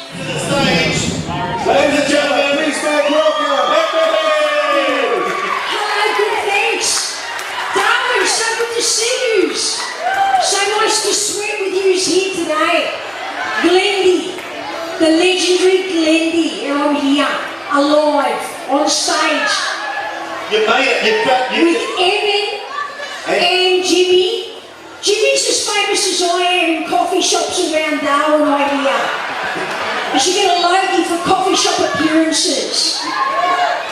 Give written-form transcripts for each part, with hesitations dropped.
To the stage, ladies and gentlemen, please make welcome everybody! Hello, good thanks. Darwin, so good to see you. So nice to sweat with you here today. Glendy, the legendary Glendy, are here, alive, on stage. You made it, With Evan and Jimmy. Jimmy's as famous as I am in coffee shops around Darwin right here. You should get a Logie for coffee shop appearances.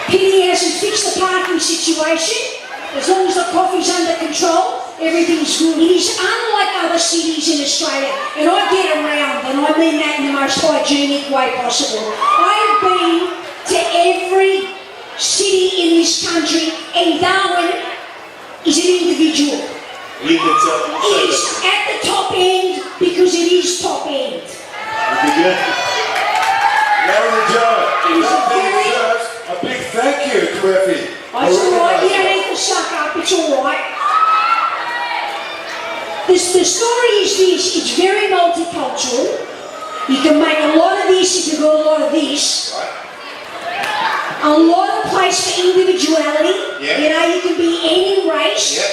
Pity hasn't fixed the parking situation. As long as the coffee's under control, everything's good. He's unlike other cities in Australia, and I get around, and I mean that in the most hygienic way possible. I have been to every city in this country, and Darwin is an individual. You can tell them It is at the top end because it is top end. Be good. Ladies and gentlemen, It is a that very- deserves a big thank you to Effie. Oh, it's alright, you don't need to suck up, it's alright. The story is this, it's very multicultural. You can make a lot of this if you got a lot of this. A lot of place for individuality. Yeah. You know, you can be any race. Yep.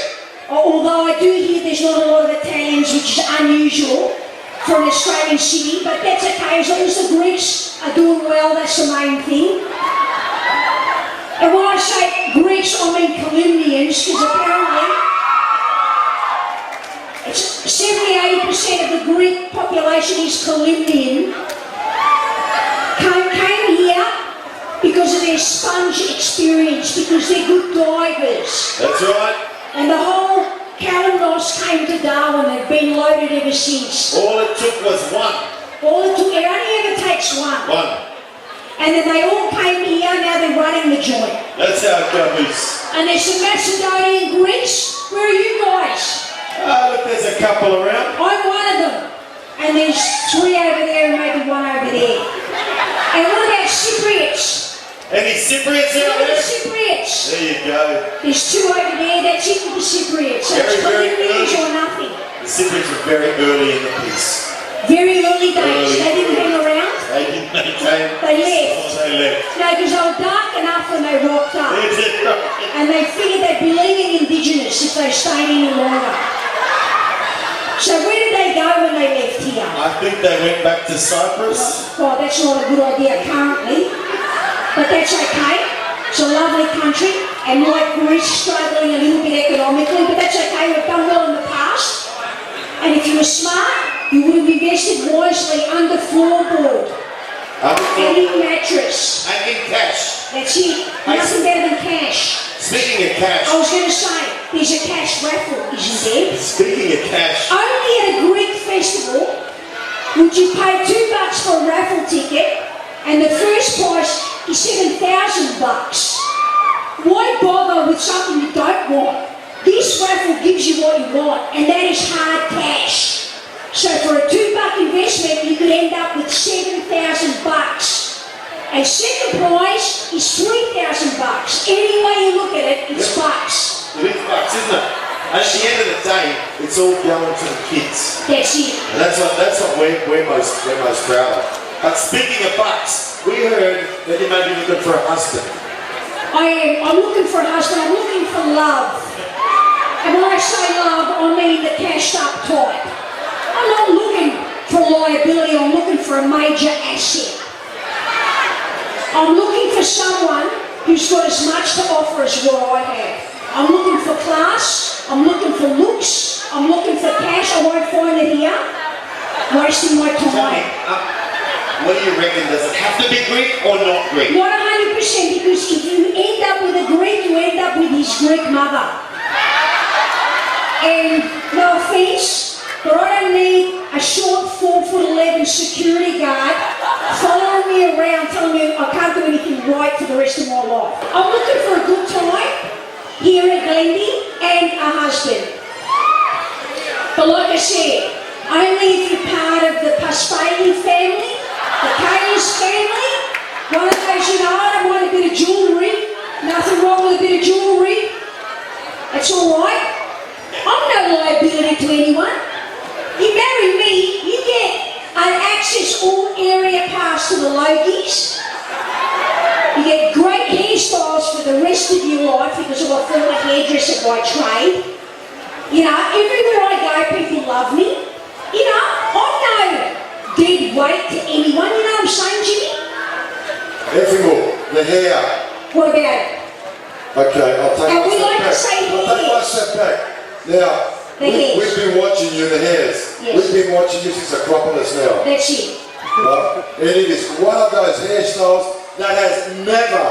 Although I do hear there's not a lot of Italians, which is unusual for an Australian city, but that's okay, as long as the Greeks are doing well, that's the main thing. And when I say Greeks, I mean Columbians, because apparently it's 70-80% of the Greek population is Columbian. Came here because of their sponge experience, because they're good divers. That's right. And the whole Kalymnos came to Darwin. They've been loaded ever since. All it took was one. It only ever takes one. One. And then they all came here, now they're running the joint. That's how it goes. And there's some Macedonian Greeks. Where are you guys? Look, there's a couple around. I'm one of them. And there's 3 over there and maybe 1 over there. And what about Cypriots? Any Cypriots out What are there? Cypriots? There you go. There's 2 over there, that's it with the Cypriots. So it's Very Columbians good. or nothing. The Cypriots were very early in the piece. Very early days, Early. they didn't hang around. They didn't, they came. They left. Oh, they left. No, because they were dark enough when they rocked up. Is it right? And they figured they'd be leaving Indigenous if they stayed any longer. So where did they go when they left here? I think they went back to Cyprus. Well, that's not a good idea currently. But that's okay. It's a lovely country. And like Greece, struggling a little bit economically, but that's okay. We've done well in the past. And if you were smart, you would have invested wisely under floorboard and in mattress. And in cash. That's it. Nothing better than cash. Speaking of cash. I was going to say, there's a cash raffle, isn't there? Speaking of cash. Only at a Greek festival would you pay $2 for a raffle ticket, and the first prize is $7,000. Why bother with something you don't want? This raffle gives you what you want, and that is hard cash. So for a $2 investment, you could end up with $7,000. And second prize is $3,000. Any way you look at it, it's bucks. It is bucks, isn't it? And at the end of the day, it's all going to the kids. That's it. And that's what we're most proud of. But speaking of bucks, we heard that you may be looking for a husband. I am. I'm looking for a husband. I'm looking for love. And when I say love, I mean the cashed up type. I'm not looking for liability. I'm looking for a major asset. I'm looking for someone who's got as much to offer as what I have. I'm looking for class. I'm looking for looks. I'm looking for cash. I won't find it here. Wasting my Tell me, time. what do you reckon? Does it have to be Greek or not Greek? Not 100%, because if you end up with a Greek, you end up with his Greek mother. And no offence, but I don't need a short 4'11" security guard following me around telling me I can't do anything right for the rest of my life. I'm looking for a good time here at Glendy and a husband. But like I said, only if you're part of the Paspaley family, the Kayla's family, one of those, you know, I don't want a bit of jewellery. Nothing wrong with a bit of jewellery. That's all right. I'm no liability to anyone. You marry me, you get an access all area pass pass to the Logies. You get great hairstyles for the rest of your life because I'm a former hairdresser by trade. You know, everywhere I go, people love me. You know, I'm no dead weight to anyone. You know what I'm saying, Jimmy? Everyone, the hair. What about it? Okay, I'll take And my we step like to back. say I'll take my hairs. step back. Now, The hairs. we've been watching you, the hairs. Yes. We've been watching you since Acropolis now. That's it. Right? And it is one of those hairstyles that has never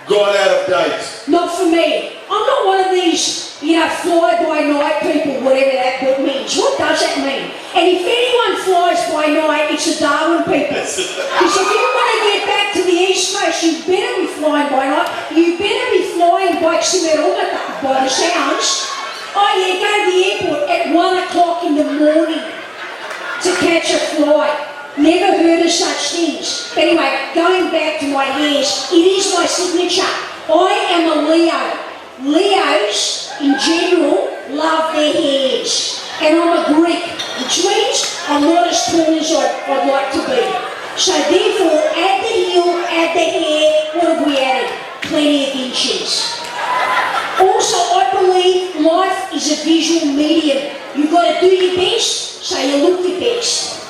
gone out of date. Not for me. I'm not one of these, you know, fly-by-night people, whatever that book means. What does that mean? And if anyone flies by night, it's the Darwin people. Because if you want to get back to the East Coast, you better be flying by night. You better be flying by Ximeromata, by the sounds. Oh yeah, go to the airport at 1 o'clock in the morning to catch a flight. Never heard of such things. But anyway, going back to my hairs, it is my signature. I am a Leo. Leos, in general, love their hairs. And I'm a Greek, which means I'm not as tall as I'd like to be. So therefore, add the heel, add the hair, what have we added? Plenty of inches. Also, I believe life is a visual medium. You've got to do your best, so you look your best.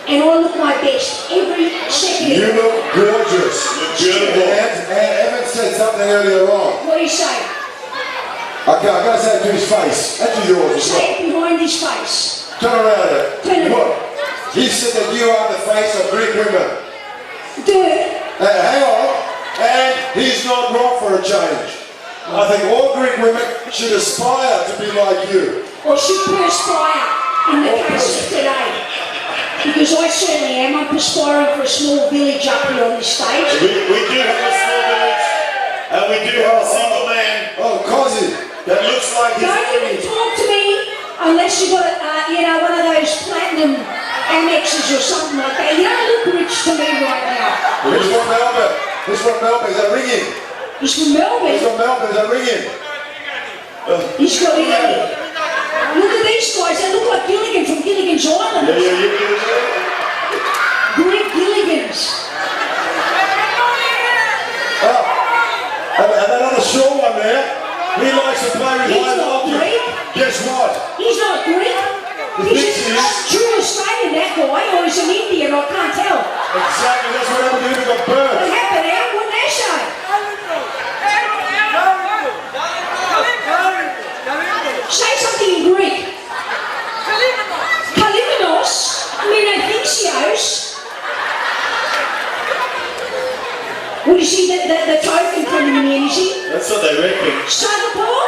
And I look my best every second. You look gorgeous. Look beautiful. And Evan said something earlier on. What do you say? Okay, I'm going to say it to his face. And to yours as well. Say it behind his face. Turn around it. Turn it. Look. He said that you are the face of Greek women. Do it. Hang on. And he's not wrong for a change. I think all Greek women should aspire to be like you. Or should perspire in the case of today. Because I certainly am. I'm perspiring for a small village up here on this stage. We do have a small village, and we do have a single man Oh, Cosy. that looks like he's Don't even talk to me unless you've got you know, one of those platinum Amexes or something like that. You don't look rich to me right now. He's from Melbourne. He's from Melbourne. Is that ringing? He's from He's Melbourne. from Melbourne. Is that ringing? He's got it. Look at these guys. They look like Gilligan from Gilligan's Island. Greek Gilligans. And that other short one there, he likes to play with He's high not voltage. Greek. Guess what? He's not Greek. He's thinks he a is. true Australian, that guy, or he's an Indian, I can't tell. Exactly. That's what happened to him. He got What burned. happened now? What did they say? Say something in Greek. Kaliminos, Minothixios. What is he, the token coming in, is he? That's what they reckon. Singapore?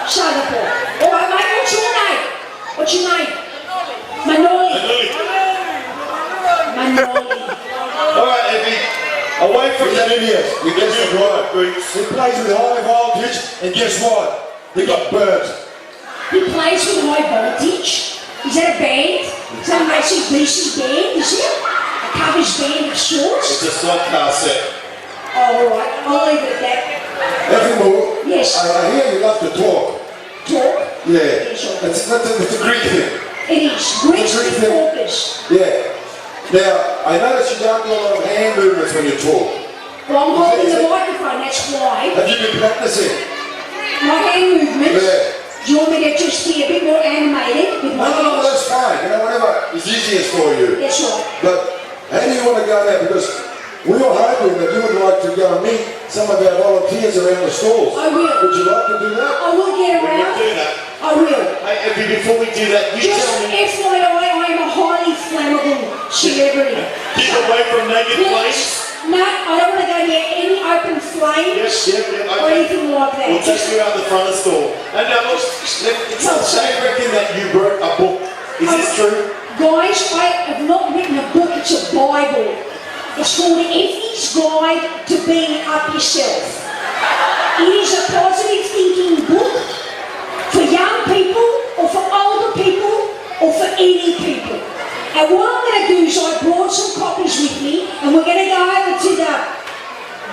Singapore. All right, mate, what's your name? What's your name? Manoli. Manoli. All right, Evie. Away from that idiot. You guess the right. He plays with high voltage, and guess what? He got burnt. He plays with high voltage. Is that a band? Is that a massive BC band? Is it? A covers band of sorts? It's a slot car set. Oh, all right. I'll leave it at that. Everyone, Yes. I hear you love to talk. Talk. Yeah. Yes, sir. It's a Greek thing. It is. Greeks Greek and thing. talkers. Yeah. Now, I notice you don't do a lot of hand movements when you talk. Well, I'm holding the microphone, that's why. Have you been practicing? My hand movements. Yeah. Do you want me to just be a bit more animated with my No, hands? that's fine. You know, whatever is easiest for you. That's right. But how do you want to go there? Because we were hoping that you would like to go and meet some of our volunteers around the stalls. I will. Would you like to do that? I will get We will around. do that. I will. Hey, Evie, before we do that, you Just tell me. FYI, I am a highly flammable celebrity. Keep away from naked Please, flames. no, I don't want to go near any open flames Yep, or okay. anything like that. We'll take you out the front of the store. And now look, they reckon that you wrote a book. Is this true? Guys, I have not written a book, it's a Bible. It's called Effie's Guide to Being Up Yourself. It is a positive thinking book for young people or for older people or for any people. And what I'm going to do is I brought some copies with me and we're going to go over to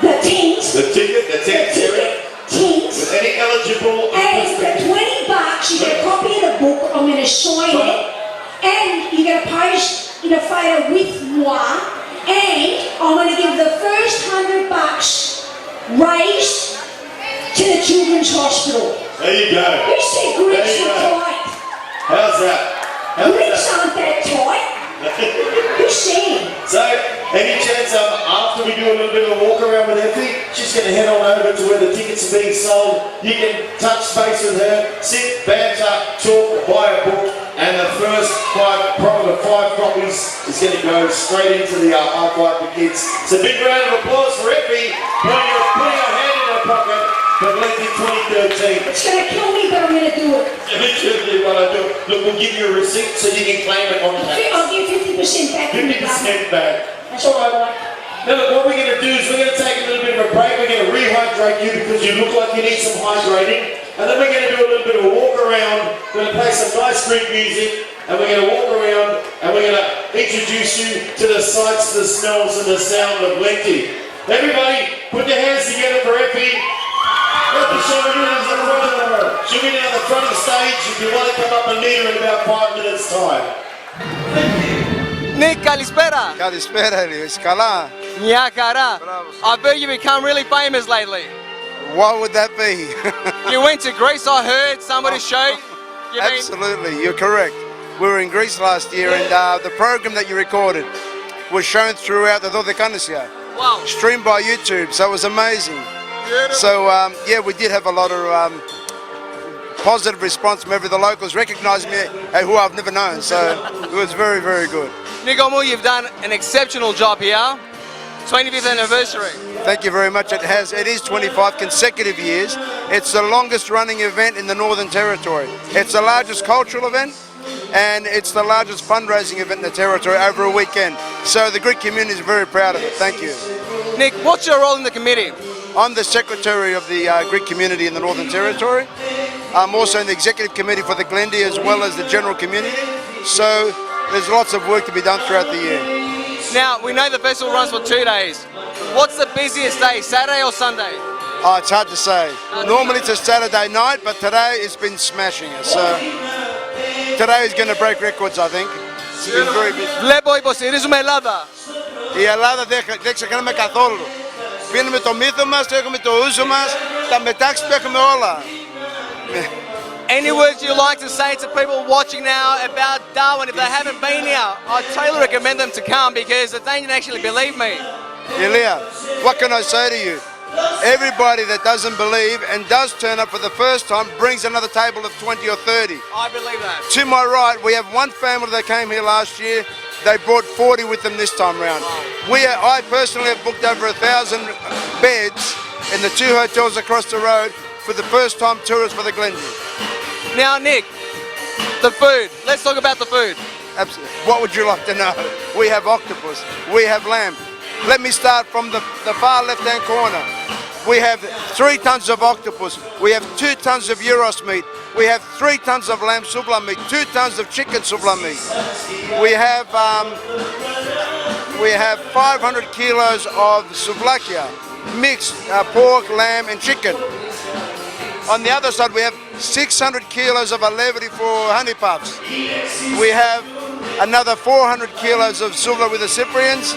the tent. The ticket, the tent, Tent. with any eligible. And for $20, you get a copy of the book. I'm going to sign it. And you're going to pose in a photo with moi. And I'm going to give the first $100 raised to the Children's Hospital. There you go. Who said There Greeks you are go. tight? How's that? How's Greeks that? aren't that tight. Who said? So, any chance after we do a little bit of a walk around with Effie, she's going to head on over to where the tickets are being sold. You can touch base with her, sit, banter, talk, buy a book, and the first five copies is going to go straight into the archive for kids. So, big round of applause for Effie putting her hand in her pocket for Lengthy 2013. It's going to kill me, but I'm going to do it. Look, we'll give you a receipt so you can claim it on the I'll give 50% back in the government. 50% back. That's all I like. Now look, what we're going to do is we're going to take a little bit of a break. We're going to rehydrate you because you look like you need some hydrating. And then we're going to do a little bit of a walk around. We're going to play some nice Greek music. And we're going to walk around and we're going to introduce you to the sights, the smells and the sound of Lengthy. Everybody, put your hands together for Effie. Effie, she'll be down the front of the stage. If you want to come up and meet her in about 5 minutes time. Nick, καλησπέρα. Καλησπέρα, είσαι καλά? Μια χαρά. Μπράβο. I've heard you become really famous lately. What would that be? You went to Greece, I heard, somebody showed. You mean, Absolutely, you're correct. We were in Greece last year and the program that you recorded was shown throughout the Dodekanesia, wow, streamed by YouTube, so it was amazing. beautiful. So yeah, we did have a lot of positive response from the locals recognized me who I've never known, so it was very, very good. Nico Moore, you've done an exceptional job here. 25th anniversary. Thank you very much. It is 25 consecutive years. It's the longest running event in the Northern Territory. It's the largest cultural event and it's the largest fundraising event in the Territory over a weekend. So the Greek community is very proud of it. Thank you. Nick, what's your role in the committee? I'm the secretary of the Greek community in the Northern Territory. I'm also in the executive committee for the Glendy as well as the general community. So there's lots of work to be done throughout the year. Now, we know the festival runs for 2 days. What's the busiest day, Saturday or Sunday? Oh, it's hard to say. Normally it's a Saturday night, but today it's been smashing us. So today is going to break records, I think. It's been very busy. Βλέπω υποστηρίζουμε Ελλάδα. Η Ελλάδα δεν ξεχνάμε καθόλου. Πίνουμε το μύθο μας, έχουμε το ούζο μας, τα μετάξι του έχουμε όλα. Any words you like to say to people watching now about Darwin if they haven't been here? I totally recommend them to come because they don't actually believe me. Ilya, what can I say to you? Everybody that doesn't believe and does turn up for the first time brings another table of 20 or 30. I believe that. To my right, we have one family that came here last year. They brought 40 with them this time round. I personally have booked over 1,000 beds in the 2 hotels across the road for the first time tourists for the Glendy. Now, Nick, the food. Let's talk about the food. Absolutely. What would you like to know? We have octopus. We have lamb. Let me start from the far left-hand corner. We have 3 tons of octopus. We have 2 tons of gyros meat. We have 3 tons of lamb souvla meat. 2 tons of chicken souvla meat. We have 500 kilos of souvlakia, mixed pork, lamb, and chicken. On the other side, we have 600 kilos of alevri for honey puffs. We have another 400 kilos of souvla with the Cyprians.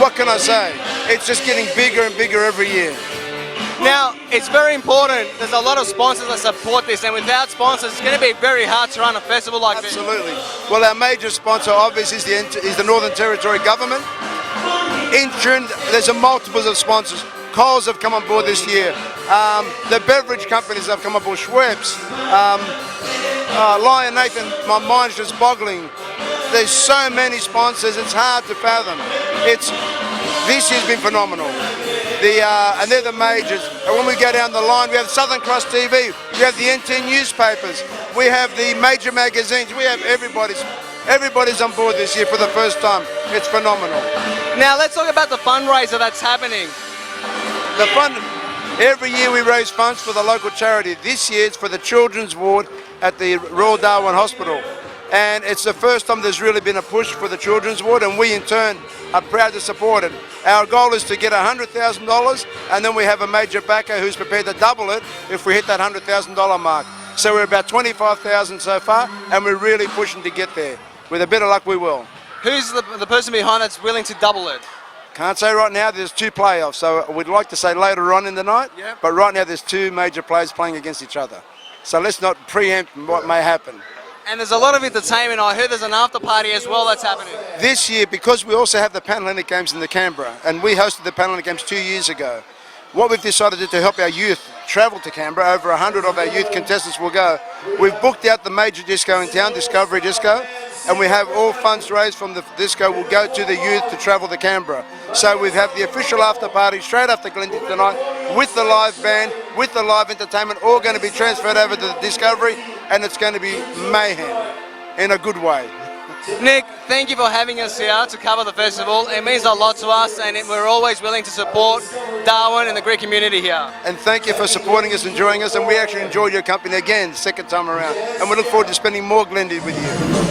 What can I say? It's just getting bigger and bigger every year. Now, it's very important. There's a lot of sponsors that support this, and without sponsors, it's going to be very hard to run a festival like this. Absolutely. Well, our major sponsor, obviously, is the Northern Territory government. In June, there's a multiples of sponsors. Coles have come on board this year. The beverage companies have come on board. Schweppes, Lion Nathan. My mind's just boggling. There's so many sponsors. It's hard to fathom. This year's been phenomenal. And they're the majors. And when we go down the line, we have Southern Cross TV. We have the NT newspapers. We have the major magazines. We have everybody's on board this year for the first time. It's phenomenal. Now, let's talk about the fundraiser that's happening. The fund, every year we raise funds for the local charity. This year it's for the children's ward at the Royal Darwin Hospital. And it's the first time there's really been a push for the children's ward, and we in turn are proud to support it. Our goal is to get $100,000, and then we have a major backer who's prepared to double it if we hit that $100,000 mark. So we're about 25,000 so far, and we're really pushing to get there. With a bit of luck, we will. Who's the person behind that's willing to double it? Can't say right now. There's 2 playoffs, so we'd like to say later on in the night. Yeah. But right now there's 2 major players playing against each other. So let's not preempt what may happen. And there's a lot of entertainment. I heard there's an after party as well that's happening. This year, because we also have the Panhellenic Games in the Canberra, and we hosted the Panhellenic Games 2 years ago, what we've decided to help our youth travel to Canberra, over 100 of our youth contestants will go. We've booked out the major disco in town, Discovery Disco, and we have all funds raised from the disco will go to the youth to travel to Canberra. So we have the official after party straight after Glendy tonight with the live band, with the live entertainment, all going to be transferred over to the Discovery, and it's going to be mayhem in a good way. Nick, thank you for having us here to cover the festival. It means a lot to us, and we're always willing to support Darwin and the Greek community here. And thank you for supporting us and joining us, and we actually enjoyed your company again, second time around. And we look forward to spending more Glendy with you.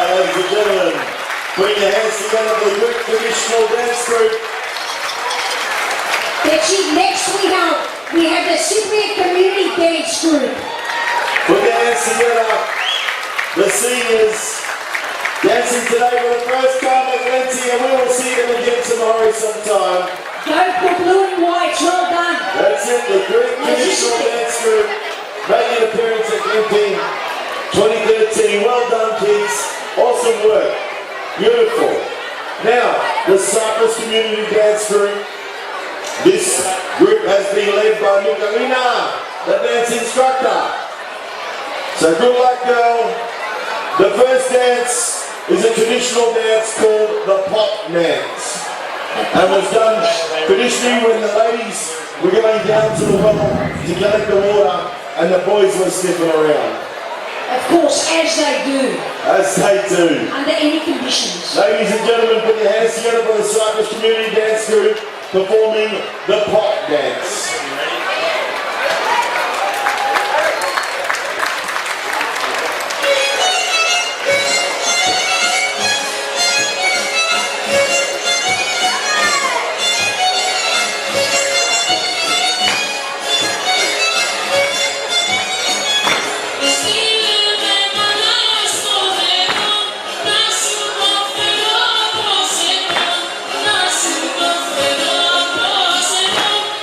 Ladies and gentlemen, put your hands together for the Greek traditional dance group. Next we have the Cypriot Community Dance Group. Put your hands together. The seniors dancing today for the first time at Glenty, and we will see them again tomorrow sometime. Go for blue and white, well done. That's it, the Greek traditional dance group making an appearance at Glenty 2013. Well done, kids. Awesome work. Beautiful. Now, the Cyprus Community Dance Group. This group has been led by Nikolina, the dance instructor. So good luck, girl. The first dance is a traditional dance called the pop dance. And was done traditionally when the ladies were going down to the well to collect the water and the boys were sniffing around. Of course, as they do, As they do. under any conditions. Ladies and gentlemen, put your hands together for the Cyprus Community Dance Group performing the pop dance.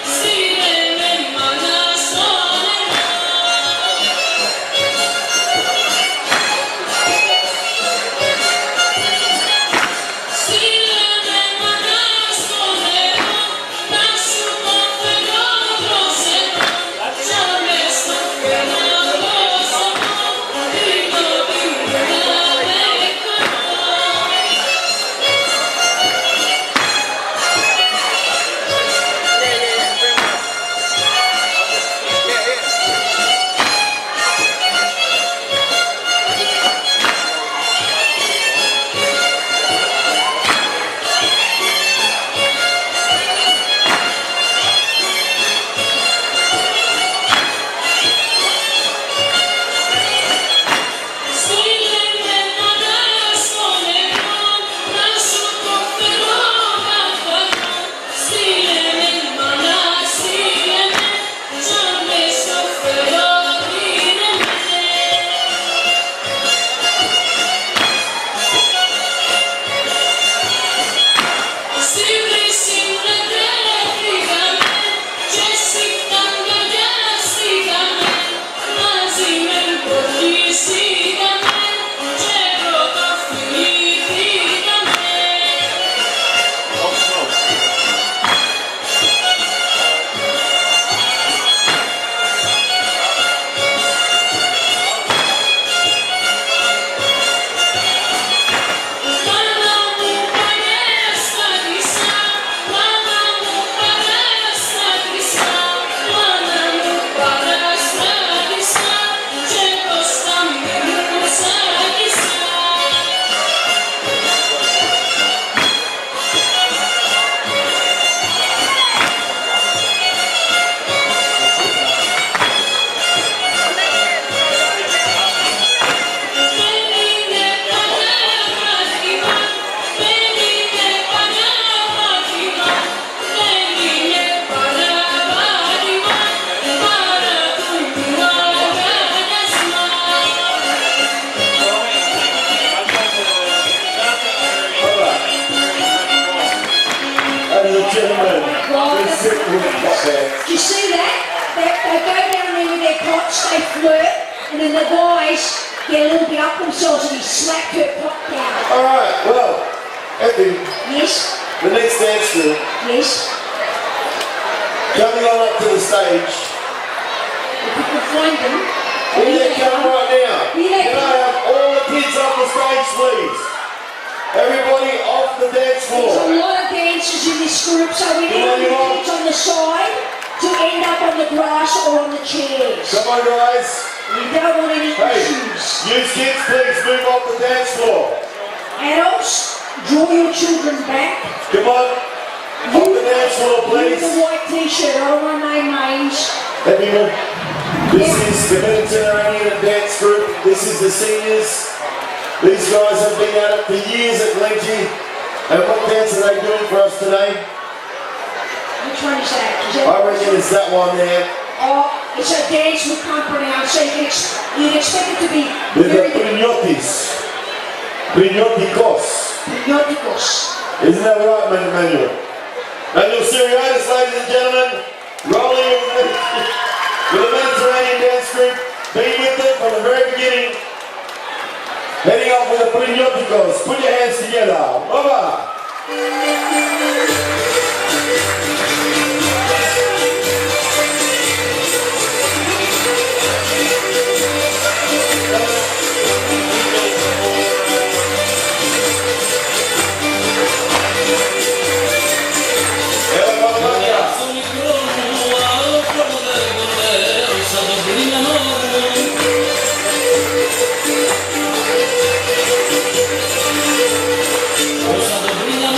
See Oh, Let's sit with the pop dance. do you see that? They go down there with their pots, they flirt, and then the guys get a little bit up themselves and he slapped her pot down. Alright, well, Effie, Yes, the next dance group, yes. coming on up to the stage. If you can find them. Here they come right now. Here they Can I come. have all the kids off the stage, please? Everybody off the dance There's a floor. lot of dancers in this group, so we need Come on, the you all. kids on the side to end up on the grass or on the chairs. Come on, guys. We don't want any Hey, issues. you kids, please move off the dance floor. Adults, draw your children back. Come on, off the dance floor, You please. with the white t-shirt, I don't want to name names. Everyone, this is the Mediterranean dance group. This is the seniors. These guys have been at it for years at Lenty. And what dance are they doing for us today? Which one is that? Is that I reckon it's that one there. Oh, it's a dance we can't pronounce, so you'd expect it to be With the very Prignotis. Prignotikos. patrioticos. Isn't that right, Manuel? Manuel Siriotis, ladies and gentlemen, rolling with the Mediterranean dance group, been with them from the very beginning. Heading off with the Prignotikos. Put your hands together. Bye-bye. Rosa de brilla,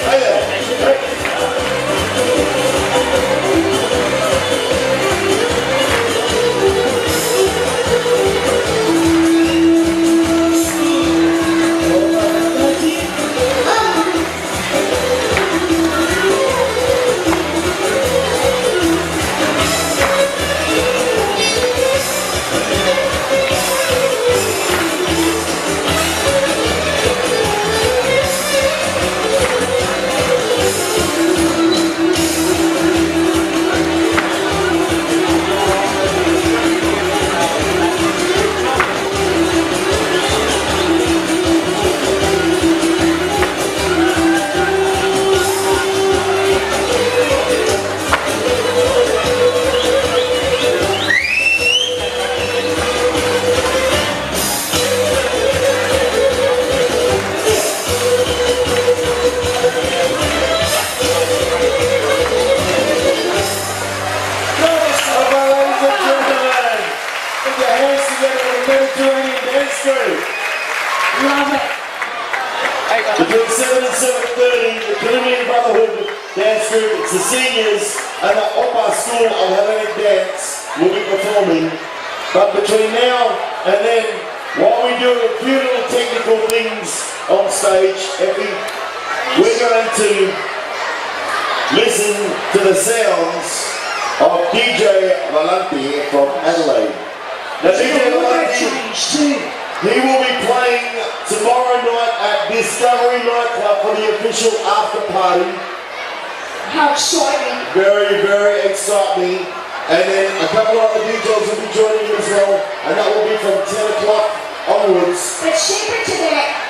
Hey there. Hey. Ladies and gentlemen, put your hands together for the Mediterranean Dance Group. Love it. Between 7 and 7:30, the Caribbean Brotherhood Dance Group, it's the seniors and the Opa School of Hellenic Dance will be performing. But between now and then, while we do a few little technical things on stage, Effie, we're going to listen to the sounds of DJ Valenti from Adelaide. Now, DJ Your wardrobe Valenti, change too. he will be playing tomorrow night at Discovery Nightclub for the official after party. How exciting. Very, very exciting. And then a couple of other DJs will be joining you as well, and that will be from 10 o'clock onwards. But separate to that,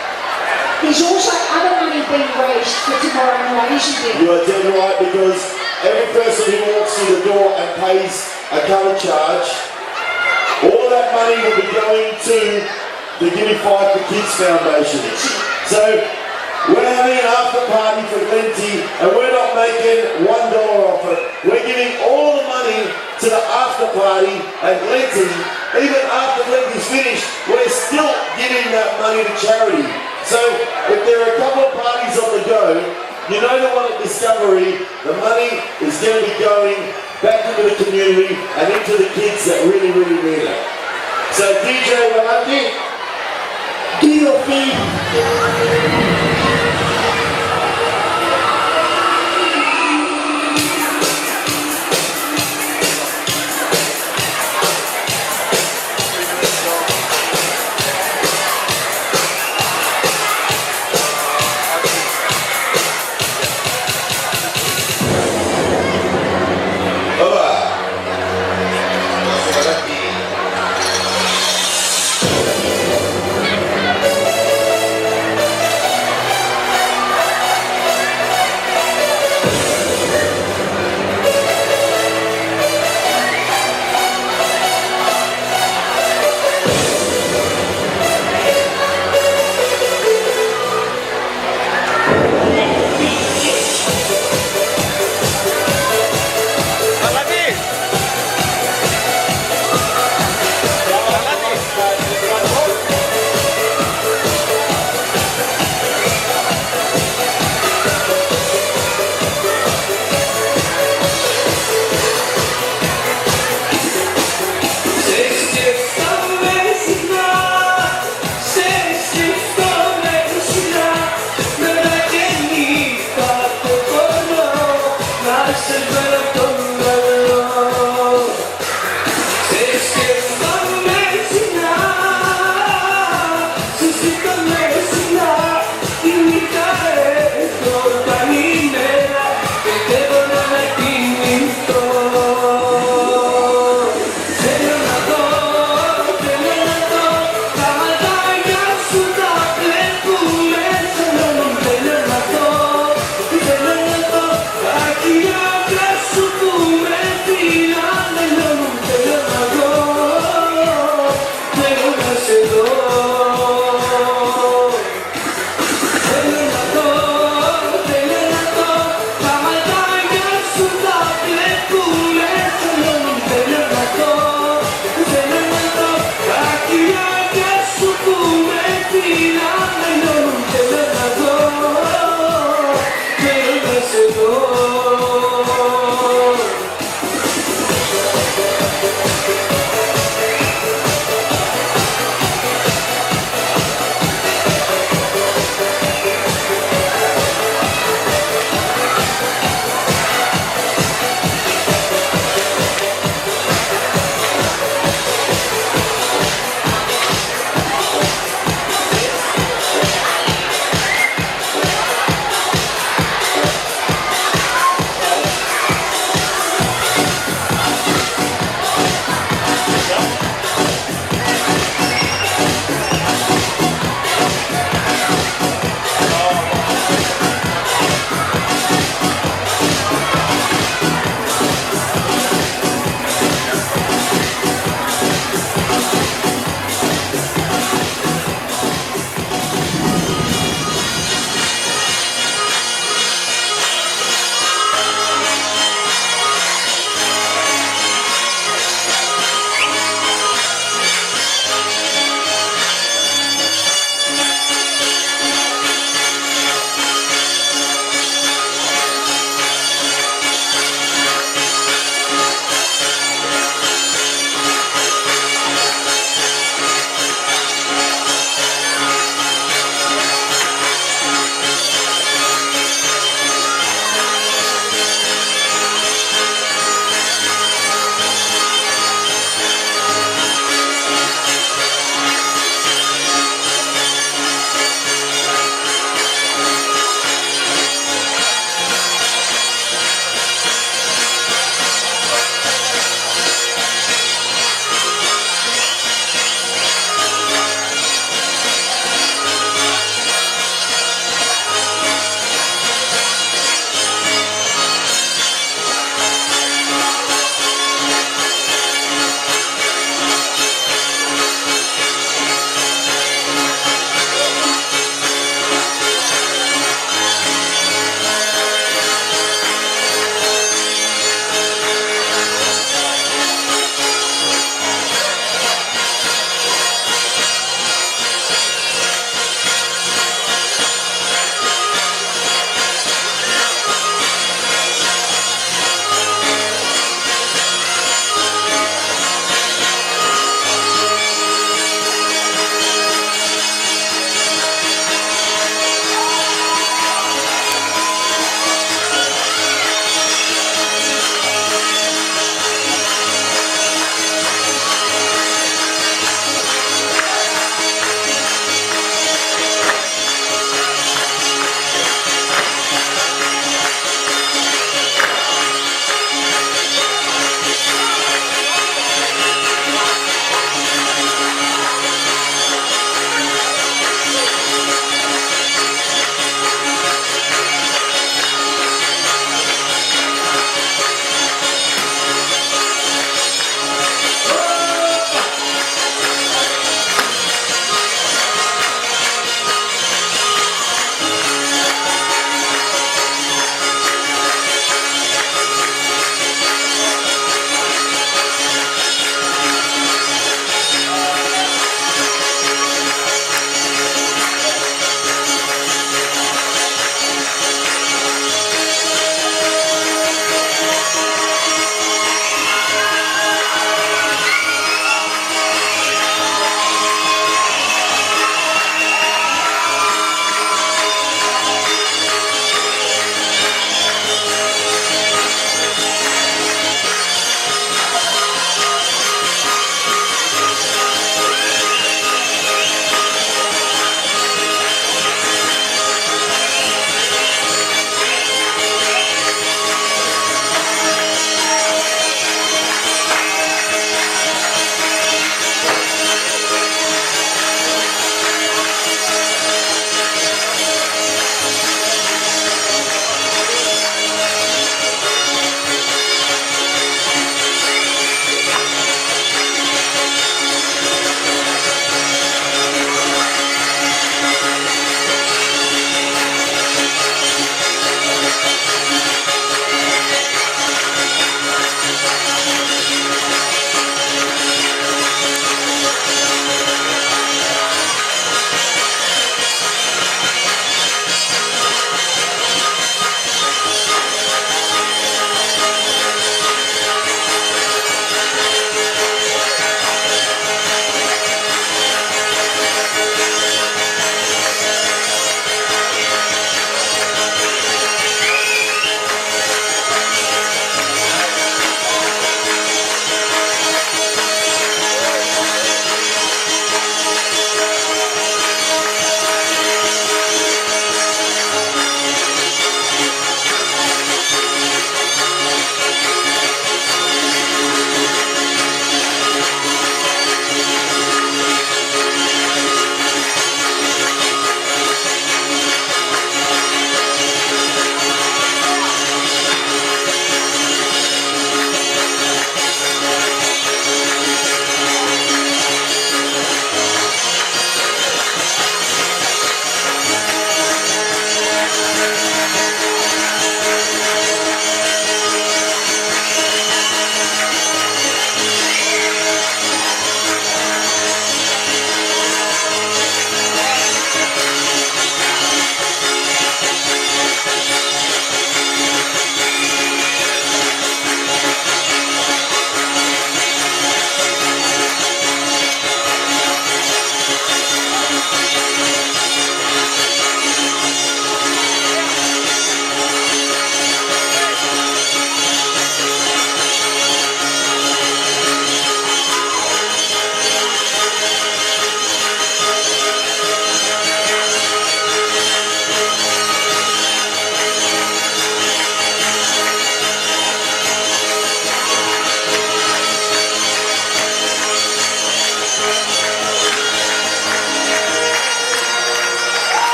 there's also other money being raised for tomorrow night, isn't there? You are dead right, because every person who walks through the door and pays a cover charge, all that money will be going to the Gimme 5 for Kids Foundation. So we're having an after party for Glenty, and we're not making $1 off it. We're giving all the money to the after party at Glenty. Even after Glenty's finished, we're still giving that money to charity. So if there are a couple of parties on the go, you know the one at Discovery, the money is going to be going back into the community and into the kids that really, really need it. So DJ Valenti, Do your thing.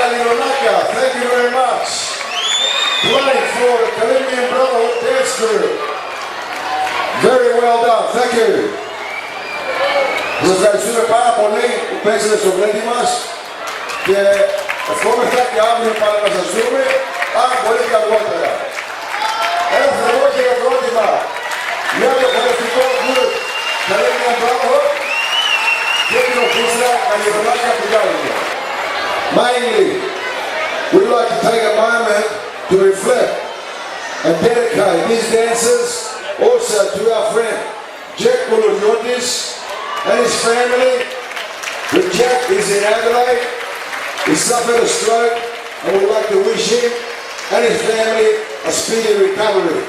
Kalilonaka, thank you very much. Playing for the Caribbean Brotherhood Dance Crew. Very well done, thank you. Σας ευχαριστούμε πάρα πολύ που παίξατε στο βλέμμα μας και ευχόμεθα και αύριο πάλι να σας δούμε, αν μπορεί και αργότερα. Ένα θερμό χειροκρότημα για το χορευτικό group Caribbean Brotherhood και την ορχήστρα Καλιλονάκα του Γκάλιγκο. Mainly, we'd like to take a moment to reflect and dedicate these dances also to our friend Jack Koulouriotis and his family. With Jack is in Adelaide, he suffered a stroke and we'd like to wish him and his family a speedy recovery.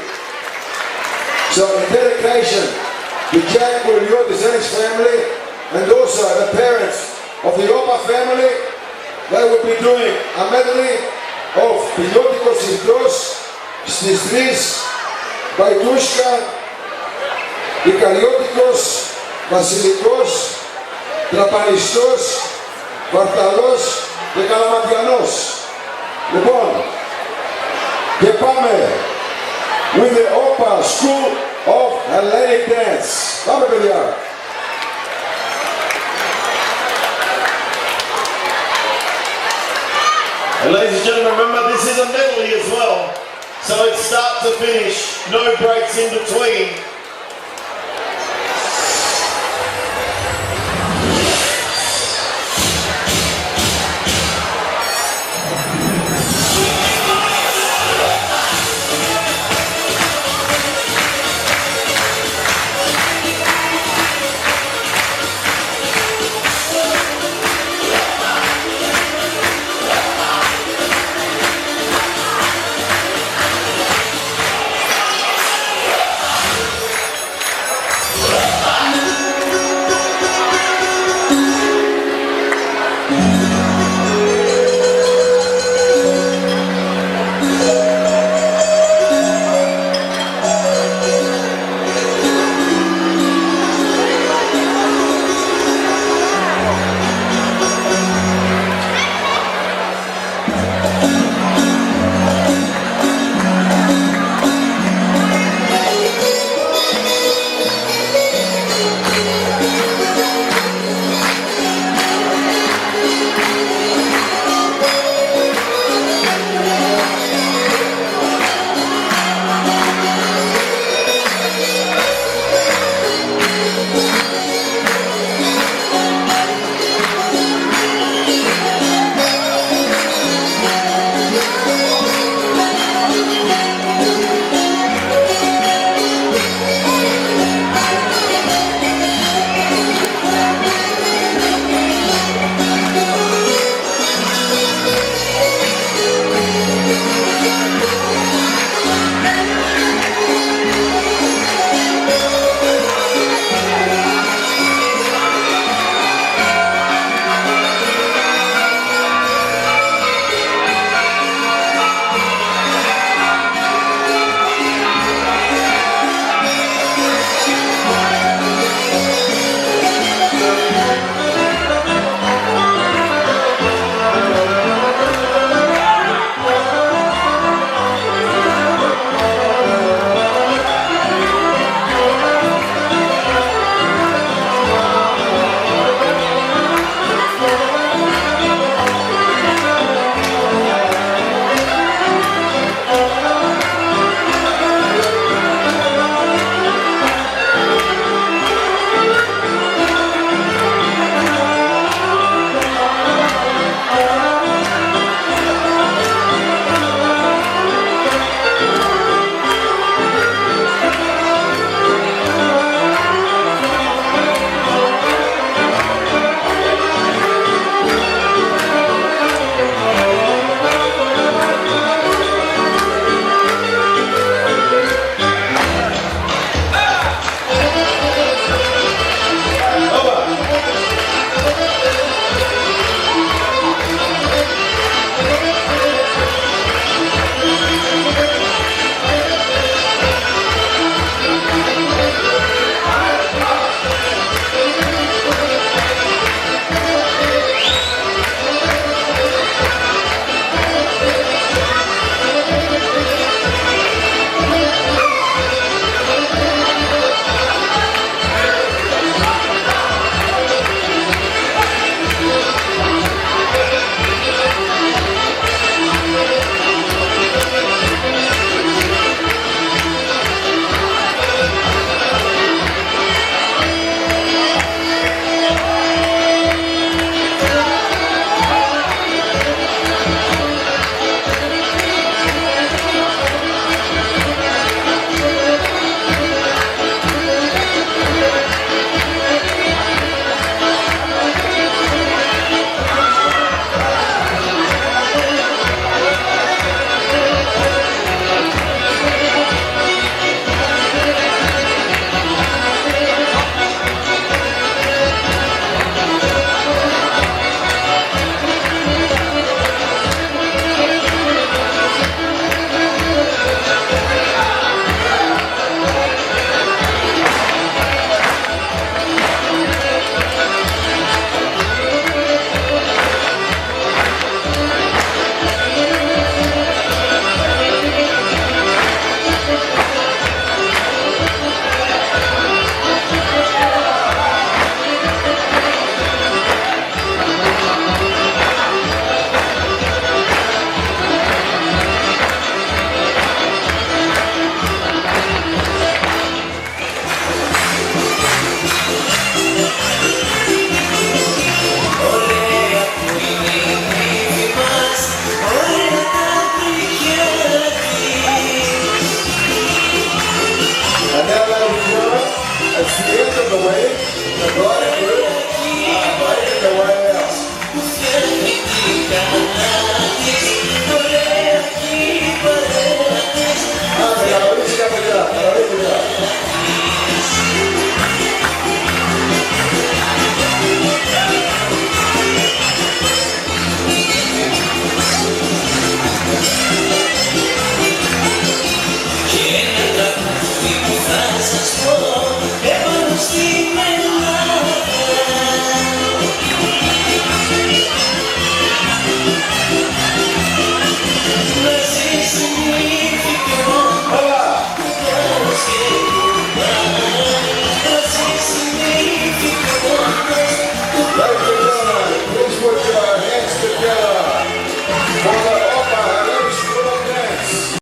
So in dedication to Jack Koulouriotis and his family and also the parents of the Opa family, they will be doing a medley of Πιλιώτικος Ιδρός στις 3, Βαϊτούσκα, Ικαριώτικος, Βασιλικός, Τραπανιστός, Βαρταλός και Καλαματιανός. Λοιπόν, και πάμε with the Opa School of Hellenic Dance. Πάμε παιδιά. And ladies and gentlemen, remember this is a medley as well. So it's start to finish, no breaks in between.